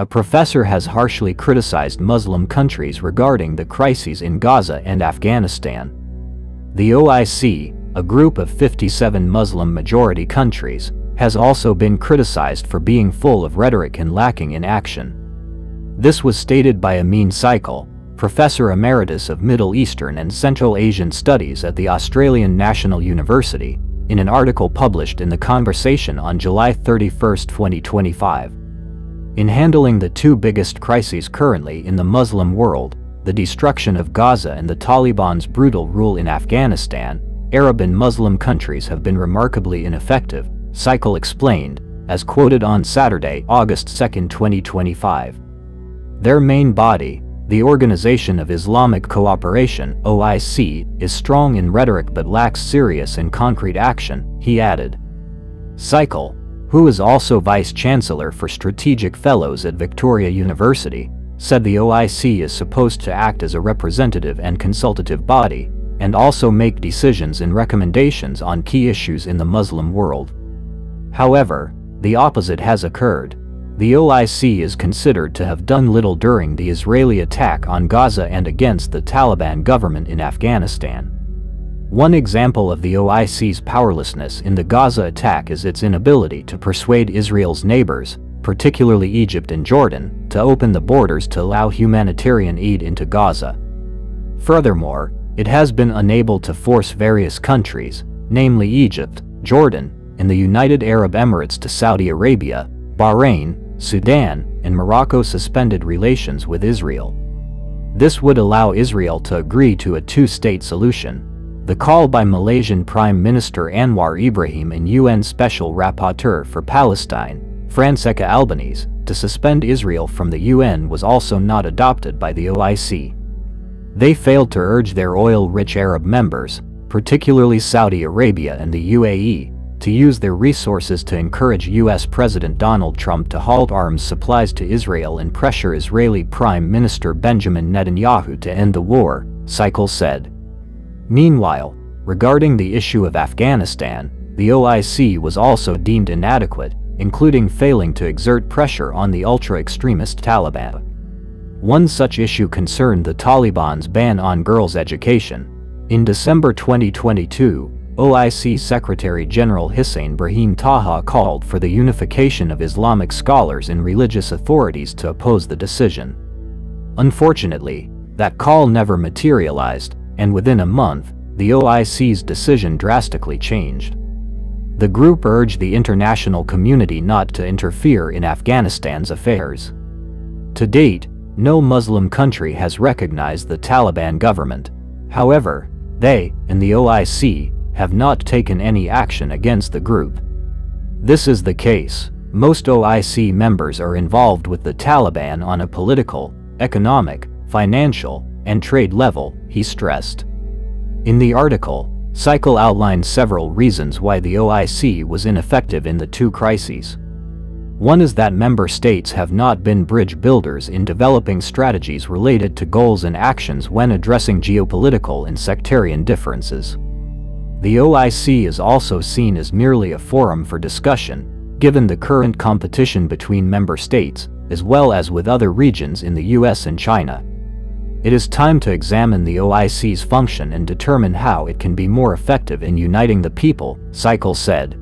A professor has harshly criticized Muslim countries regarding the crises in Gaza and Afghanistan. The OIC, a group of 57 Muslim-majority countries, has also been criticized for being full of rhetoric and lacking in action. This was stated by Amin Saikal, Professor Emeritus of Middle Eastern and Central Asian Studies at the Australian National University, in an article published in The Conversation on July 31, 2025. In handling the two biggest crises currently in the Muslim world, the destruction of Gaza and the Taliban's brutal rule in Afghanistan, Arab and Muslim countries have been remarkably ineffective, Saikal explained, as quoted on Saturday, August 2, 2025. Their main body, the Organization of Islamic Cooperation (OIC), is strong in rhetoric but lacks serious and concrete action, he added. Saikal, who is also Vice-Chancellor for Strategic Fellows at Victoria University, said the OIC is supposed to act as a representative and consultative body, and also make decisions and recommendations on key issues in the Muslim world. However, the opposite has occurred. The OIC is considered to have done little during the Israeli attack on Gaza and against the Taliban government in Afghanistan. One example of the OIC's powerlessness in the Gaza attack is its inability to persuade Israel's neighbors, particularly Egypt and Jordan, to open the borders to allow humanitarian aid into Gaza. Furthermore, it has been unable to force various countries, namely Egypt, Jordan, and the United Arab Emirates to Saudi Arabia, Bahrain, Sudan, and Morocco suspended relations with Israel. This would allow Israel to agree to a two-state solution. The call by Malaysian Prime Minister Anwar Ibrahim and UN Special Rapporteur for Palestine, Francesca Albanese, to suspend Israel from the UN was also not adopted by the OIC. They failed to urge their oil-rich Arab members, particularly Saudi Arabia and the UAE, to use their resources to encourage US President Donald Trump to halt arms supplies to Israel and pressure Israeli Prime Minister Benjamin Netanyahu to end the war, Saikal said. Meanwhile, regarding the issue of Afghanistan, the OIC was also deemed inadequate, including failing to exert pressure on the ultra-extremist Taliban. One such issue concerned the Taliban's ban on girls' education. In December 2022, OIC Secretary General Hussein Brahim Taha called for the unification of Islamic scholars and religious authorities to oppose the decision. Unfortunately, that call never materialized, and within a month, the OIC's decision drastically changed. The group urged the international community not to interfere in Afghanistan's affairs. To date, no Muslim country has recognized the Taliban government. However, they, and the OIC, have not taken any action against the group. This is the case. Most OIC members are involved with the Taliban on a political, economic, financial, and trade level, he stressed. In the article, Saikal outlined several reasons why the OIC was ineffective in the two crises. One is that member states have not been bridge builders in developing strategies related to goals and actions when addressing geopolitical and sectarian differences. The OIC is also seen as merely a forum for discussion, given the current competition between member states, as well as with other regions in the US and China. It is time to examine the OIC's function and determine how it can be more effective in uniting the people, Saikal said.